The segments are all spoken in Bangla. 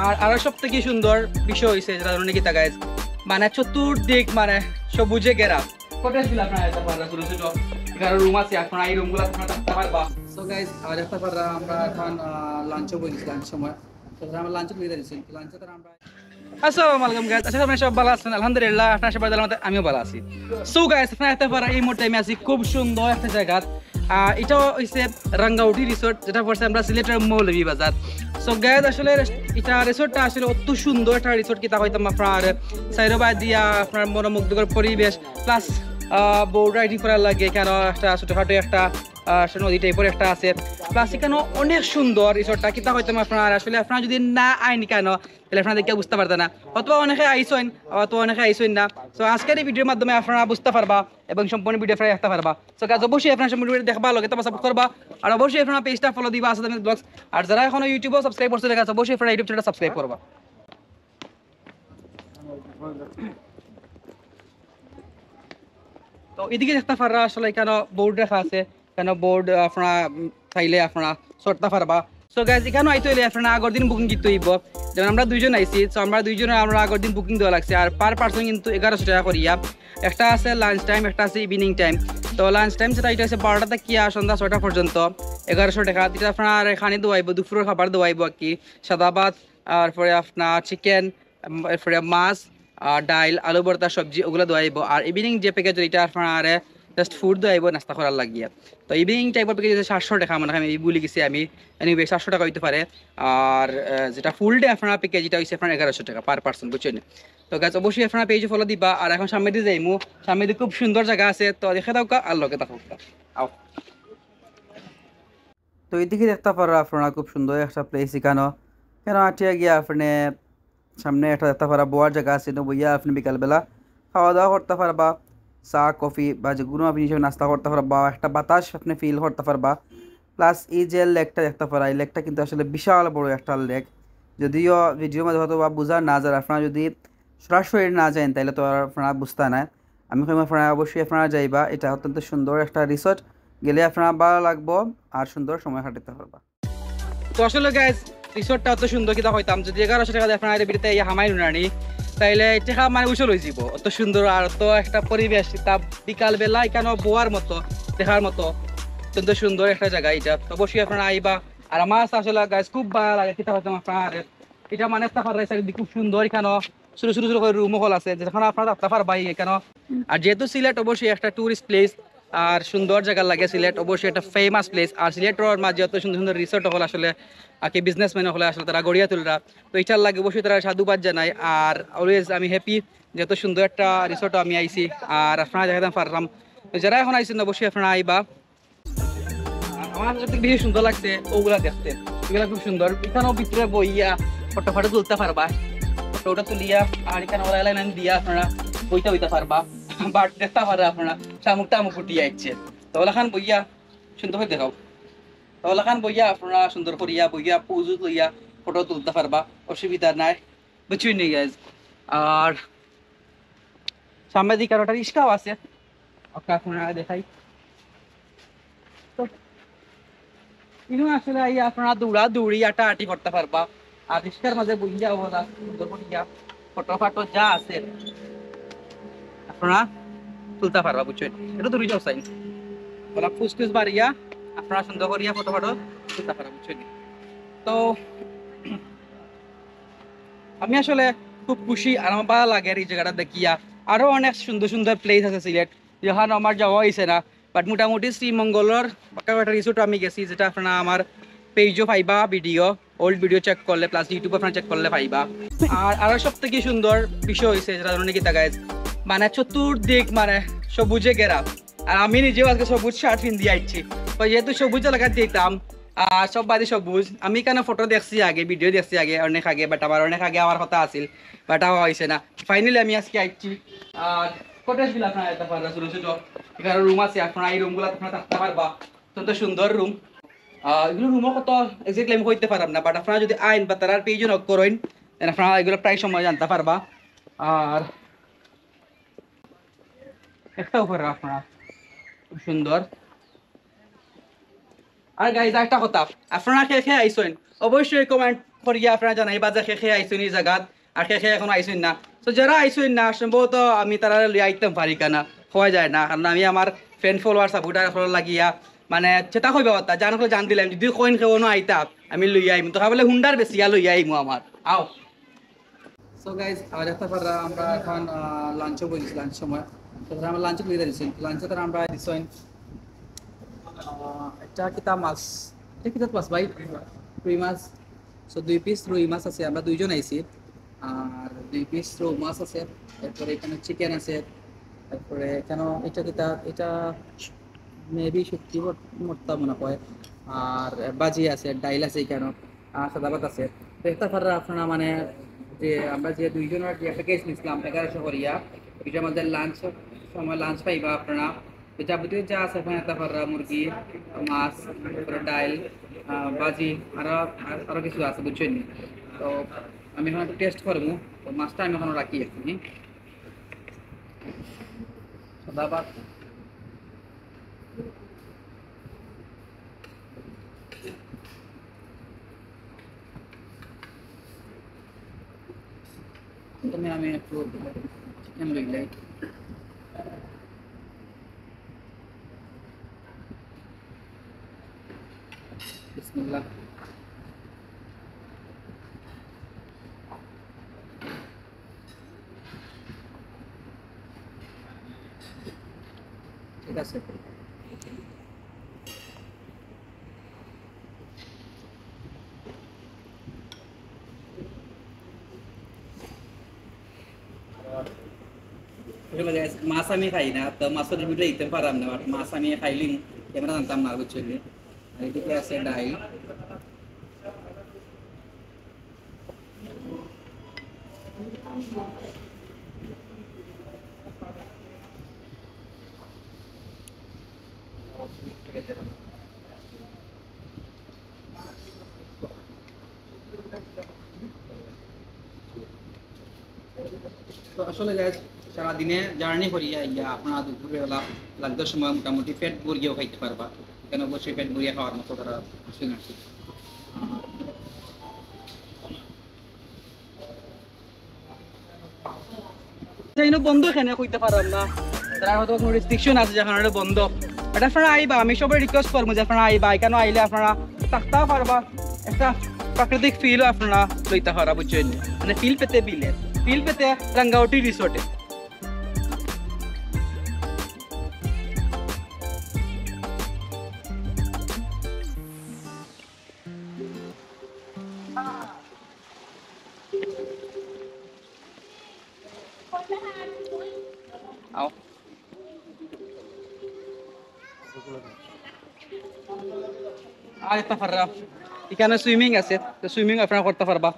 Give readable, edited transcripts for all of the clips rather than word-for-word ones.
আর আরো সব থেকে সুন্দর বিষয় হয়েছে যেটা ধরুন কি তা গাইজ মানে চতুর্দিক মানে সবুজে ঘেরা কটেজ গুলো আপনারা এটা পাররা ছোট ছোট এখানে রুম আছে আপনারা এই রুম গুলো আপনারা থাকতে পারবা সো গাইজ আর একটা পাররা আমরা এখন লাঞ্চও বলি লাঞ্চ সময় তো আমরা লাঞ্চ করে দিয়েছি লাঞ্চে তো আমরা আসসালামু আলাইকুম গাইজ আশা করি আপনারা সব ভালো আছেন আলহামদুলিল্লাহ আপনারা সবাই ভালো আছেন আমিও ভালো আছি সো গাইজ আপনারা একটা পাররা এই মুহূর্তে আমি আছি খুব সুন্দর একটা জায়গা এটা হচ্ছে রাঙ্গাউটি রিসোর্ট যেটা পড়ছে আমরা সিলেটের মৌলভীবাজার সো গাইজ আসলে এটা রিসোর্টটা আসলে অত সুন্দর একটা রিসোর্ট কিতা হইতাম আপনার সাইরোবাই দিয়া আপনার মনোমুগ্ধকর পরিবেশ প্লাস বোট রাইডিং করার লাগে কেন একটা ছোটখাটো একটা নদী টাইপের একটা আছে প্লাস এখানে অনেক সুন্দর রিসোর্টটা কিতা হইতাম আপনার আসলে আপনারা যদি না আইন কেন তাহলে আপনারা দেখে বুঝতে পারতেন না অথবা অনেকে আইসেন অথবা অনেকে আইসেন না সো আজকের এই ভিডিওর মাধ্যমে আপনারা বুঝতে পারবা এবং সম্পূর্ণ ভিডিও আপনারা দেখতে পারবা সো গাইজ অবশ্যই আপনারা সম্পূর্ণ ভিডিও দেখবা লগে তো সাপোর্ট করবা আর অবশ্যই আপনারা পেজটা ফলো দিবা আসাদ আহমেদ ব্লগস আর যারা এখনো ইউটিউবে সাবস্ক্রাইব করতে দেখা অবশ্যই আপনারা ইউটিউব চ্যানেলটা সাবস্ক্রাইব করবা তো এদিকে দেখতে পাররা আসলে কেন বোর্ড রাখা আছে কেন বোর্ড আপনারা চাইলে আপনারা সরতে পারবা সো গাইজ এখানে আইতে হইলে আপনারা আগের দিন বুকিং দিতে হইব যেমন আমরা দুইজন আইছি সো আমরা দুইজনে আমরা আগের দিন বুকিং দেওয়া লাগছে আর পার পার্সন কিন্তু 1100 টাকা করিয়া একটা আছে লাঞ্চ টাইম একটা আছে ইভিনিং টাইম তো লাঞ্চ টাইম যেটা এটা আছে 12টা থেকে সন্ধ্যা 6টা পর্যন্ত 1100 টাকা এটা আপনার এখানে দেওয়াইব দুপুরের খাবার দেওয়াইব আর কি সাদা ভাত তারপরে আপনার চিকেন এরপরে মাছ ডাইল আলু ভর্তা সবজি ওগুলো দেওয়াইব আর ইভিনিং যে প্যাকেজ এটা আপনার জাস্ট ফুড দেওয়াইব নাস্তা করার লাগিয়া তো ইভিনিং টাইপের প্যাকেজ 700 টাকা মানে আমি বলে গেছি আমি এনিওয়ে 700 টাকা হইতে পারে আর যেটা ফুল ডে আপনার প্যাকেজ এটা হচ্ছে আপনার 1100 টাকা পার পার্সন বুঝছেন তো গাছ অবশ্যই আপনার পেজে ফলো দিবা আর এখন সামনে দিয়ে যাইমু সামনে দিয়ে খুব সুন্দর জায়গা আছে তো দেখে দাও আর লগে থাকুক আও তো এইদিকে দেখতে পারো আপনারা খুব সুন্দর একটা প্লেস এখানে কেন আটিয়া গিয়া আপনি সামনে একটা দেখতে পারা বোয়ার জায়গা আছে তো বইয়া আপনি বিকালবেলা খাওয়া দাওয়া করতে পারবা চা কফি বা যেগুলো আপনি হিসেবে নাস্তা করতে পারবা একটা বাতাস আপনি ফিল করতে পারবা প্লাস এই যে লেকটা দেখতে পারা এই লেকটা কিন্তু আসলে বিশাল বড় একটা লেক যদিও ভিডিওর মধ্যে হয়তো বা বোঝা না যায় আপনারা যদি সরাসরি না যান তাহলে তো আপনারা বুঝতে না আমি কইম আপনারা অবশ্যই আপনারা যাইবা এটা অত্যন্ত সুন্দর একটা রিসোর্ট গেলে আপনারা ভালো লাগবো আর সুন্দর সময় কাটাতে পারবা তো আসলে গাইজ রিসোর্টটা অত সুন্দর কিতা হইতাম যদি 1100 টাকা দিয়ে আপনারা বিরিতে হামাই নুনানি তাইলে এটা মানে উচল হয়ে যাব অত সুন্দর আর তো একটা পরিবেশ তা বিকালবেলা এখানে বোয়ার মতো দেখার মতো অত্যন্ত সুন্দর একটা জায়গা এটা অবশ্যই আপনারা আইবা আর আমার আসলে গাইজ খুব ভালো লাগে কিতা হইতাম আপনার এটা মানে একটা পারছে খুব সুন্দর এখানে ছোট ছোট ছোট করে রুম হল আছে যেখানে আপনারা থাকতে পারবা এখানে আর যেহেতু সিলেট অবশ্যই একটা টুরিস্ট প্লেস আর সুন্দর জায়গা লাগে সিলেট অবশ্যই একটা ফেমাস প্লেস আর সিলেটের মাঝে এত সুন্দর সুন্দর রিসোর্ট হল আসলে কি বিজনেসম্যান হলে আসলে তারা গড়িয়া তুলরা তো এটার লাগে অবশ্যই তারা সাধুবাদ জানাই আর অলওয়েজ আমি হ্যাপি যে এত সুন্দর একটা রিসোর্ট আমি আইছি আর আপনারা দেখাতাম পারলাম যারা এখন আইছেন অবশ্যই আপনারা আইবা আমার সবথেকে বেশি সুন্দর লাগছে ওগুলা দেখতে এগুলা খুব সুন্দর এখানেও ভিতরে বইয়া ফটো ফটো তুলতে পারবা ফটোটা তুলিয়া আর এখানে ওরা লাইন দিয়া আপনারা বইতে হইতে পারবা বাট দেখতে পারে আপনারা শামুক টামুক ফুটিয়ে আসছে তাহলে খান বইয়া সুন্দর হয়ে দেখাও তাহলে খান বইয়া আপনারা সুন্দর করিয়া বইয়া পুজো লইয়া ফটো তুলতে পারবা অসুবিধা নাই বুঝুই নি গাইজ আর সামনে দিকে আর একটা রিক্সাও আছে আপনারা দেখাই তো এগুলো আসলে আপনারা দৌড়া দৌড়ি আটা আটি করতে পারবা আর রিক্সার মাঝে বইয়া ওরা সুন্দর করিয়া ফটো ফাটো যা আছে আপনারা তুলতে পারবা বুঝছেন এটা তো রিজার্ভ সাইন বলা ফুসফুস বাড়িয়া আপনারা সুন্দর করিয়া ফটো ফটো তুলতে পারবা বুঝছেন তো আমি আসলে খুব খুশি আর আমার ভালো লাগে এই জায়গাটা দেখিয়া আরো অনেক সুন্দর সুন্দর প্লেস আছে সিলেট যেখানে আমার যাওয়া হয়েছে না বাট মোটামুটি শ্রীমঙ্গলের একটা রিসোর্ট আমি গেছি যেটা আপনারা আমার পেজও পাইবা ভিডিও ওল্ড ভিডিও চেক করলে প্লাস ইউটিউব আপনারা চেক করলে পাইবা আর আরো সব থেকে সুন্দর বিষয় হয়েছে যেটা ধরুন কি গাইজ মানে চতুর্দিক মানে সবুজে ঘেরা আর আমি নিজেও আজকে সবুজ শার্ট পিন দিয়ে আসছি যেহেতু সবুজ এলাকা দিতাম সব বাদে সবুজ আমি কেন ফটো দেখছি আগে ভিডিও দেখছি আগে অনেক আগে বাট আবার অনেক আগে আমার কথা আছিল বাট আমার হয়েছে না ফাইনালি আমি আজকে আসছি আর কটেজ গুলো আপনারা যেতে পারবা ছোট ছোট এখানে রুম আছে আপনারা এই রুমগুলো আপনারা থাকতে পারবা অত্যন্ত সুন্দর রুম এগুলো রুমও কত এক্সাক্টলি আমি কইতে পারলাম না বাট আপনারা যদি আইন বা তার পেজও নক করেন আপনারা এগুলো প্রায় সময় জানতে পারবা আর একটা উপরে আপনারা খুব সুন্দর আর গাইজ একটা কথা আপনারা কে কে আইসেন অবশ্যই করিয়া আপনারা জানাইবা যে খেয়ে আইসুন এই জায়গাত আর খেয়ে এখন আইসুন না। তো যারা আইসুন না সম্ভবত আমি তারা লিয়ে আইতাম পারি কেনা হওয়া যায় না, কারণ আমি আমার ফ্রেন্ড ফলোয়ার সাপোর্টার লাগিয়া মানে চেতা কইবা কথা জানো জান দিলাম যদি কইন কেউনো আইতা আমি লইয়া আইম তো বলে হুন্ডার বেশি লইয়া আইমু আমার আও। সো গাইজ আর একটা পারা আমরা এখন লাঞ্চও বলছি লাঞ্চ সময় তারপরে আমরা লাঞ্চ করে দিয়েছি লাঞ্চে তারা আমরা দিছেন একটা কিতা মাছ এটা কিতা মাছ ভাই রুই মাছ। সো 2 পিস রুই মাছ আছে, আমরা দুইজন আইছি আর 2 পিস রুই মাছ আছে। তারপরে এখানে চিকেন আছে, তারপরে কেন এটা কিতা এটা মেবি সত্যি মরতা মনে হয়। আর বাজি আছে, ডাইল আছে এখানে, আর সাদা ভাত আছে। তো একটা ফারা আপনারা মানে যে আমরা যে দুইজনের যে একটা কেস নিয়েছিলাম 1100 করিয়া এটা আমাদের লাঞ্চ সময় লাঞ্চ পাইবা আপনারা। তো যাবতীয় যা আছে এখানে একটা ফারা মুরগি মাছ তারপরে ডাইল বাজি আরও কিছু আছে বুঝছেন। তো আমি এখন একটু টেস্ট করবো। তো মাছটা আমি এখন রাখি এখানে সাদা ভাত আমি একটু চিকেন লইলাই বিসমিল্লাহ। ঠিক আছে মাছ আমি খাই না, তো মাছের রিভিউটা দিতে পারলাম না, বাট মাছ আমি খাইলি ক্যামেরা জানতাম না বুঝছেন। আর এদিকে আছে ডাইল, তো আসলে গাইস সারাদিনে জার্নি করিয়া ইয়া আপনারা দুপুরবেলা লাগদের সময় মোটামুটি পেট ভরিয়েও খাইতে পারবা, কেন অবশ্যই পেট ভরিয়ে খাওয়ার মতো তারা কিছুই না। বন্ধ এখানে কইতে পারলাম না, তারা হয়তো কোনো রেস্ট্রিকশন আছে যেখানে বন্ধ। বাট আপনারা আইবা, আমি সবাই রিকোয়েস্ট করবো যে আপনারা আইবা, এখানে আইলে আপনারা থাকতেও পারবা, একটা প্রাকৃতিক ফিলও আপনারা লইতে পারা বুঝছেন, মানে ফিল পেতে রাঙ্গাউটি রিসোর্টে। আর একটা পাররা এখানে সুইমিং আছে, তো সুইমিং আপনারা করতে পারবা,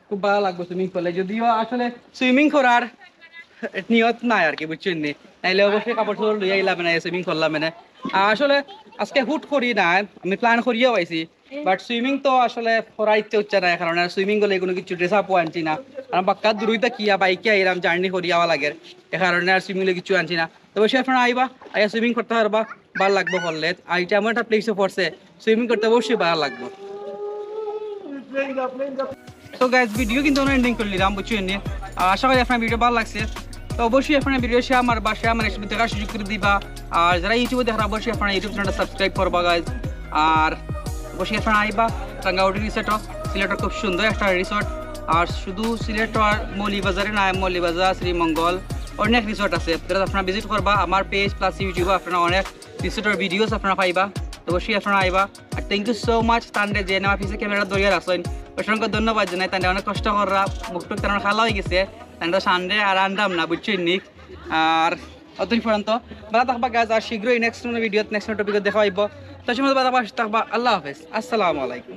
খুব ভালো লাগবে সুইমিং করলে। যদিও আসলে সুইমিং করার নিয়ত নাই আর কি বুঝছেন নি, নাইলে অবশ্যই কাপড় চোপড় লইয়া আইলাম না সুইমিং করলাম মানে। আসলে আজকে হুট করি না, আমি প্ল্যান করিয়াও পাইছি, বাট সুইমিং তো আসলে করার ইচ্ছে হচ্ছে না, কারণ সুইমিং করলে কোনো কিছু ড্রেস আপও আনছি না, কারণ বাক্কা দূরইটা কিয়া বাইকে আইলাম জার্নি করি যাওয়া লাগে, এ কারণে আর সুইমিংলে কিছু আনছি না। তো অবশ্যই আপনারা আইবা, আইয়া সুইমিং করতে পারবা, ভালো লাগবে করলে। আর এটা এমন একটা প্লেসে পড়ছে সুইমিং করতে অবশ্যই ভালো লাগবে। তো গাইস ভিডিও কিন্তু এন্ডিং করে নিলাম বুঝছেন নি, আশা করি আপনার ভিডিও ভালো লাগছে। তো অবশ্যই আপনার ভিডিও শেয়ার মারবা, শেয়ার মানে দেখার সুযোগ করে দিবা। আর যারা ইউটিউবে দেখার অবশ্যই আপনার ইউটিউব চ্যানেলটা সাবস্ক্রাইব করবা গাইজ। আর অবশ্যই আপনারা আইবা রাঙ্গাউটি রিসোর্ট, সিলেটের খুব সুন্দর একটা রিসোর্ট। আর শুধু সিলেট আর মৌলভীবাজারে না, মৌলভীবাজার শ্রীমঙ্গল অনেক রিসোর্ট আছে, যেটা আপনারা ভিজিট করবা। আমার পেজ প্লাস ইউটিউবে আপনারা অনেক রিসোর্টের ভিডিওস আপনারা পাইবা, অবশ্যই আপনারা আইবা। আর থ্যাংক ইউ সো মাচ তান্ডে যে আমার পিছিয়ে ক্যামেরা দরিয়া আসেন, অসংখ্য ধন্যবাদ জানাই। তান্ডে অনেক কষ্ট করা মুখটুক তার খালা হয়ে গেছে, তান্ডে সানডে আর আনলাম না বুঝছেন নি। আর অতই পর্যন্ত ভালো থাকবা গাছ, আর শীঘ্রই নেক্সট ভিডিও নেক্সট টপিকে দেখা পাইব। তো সময় ভালো থাকবা, আল্লাহ হাফেজ, আসসালামু আলাইকুম।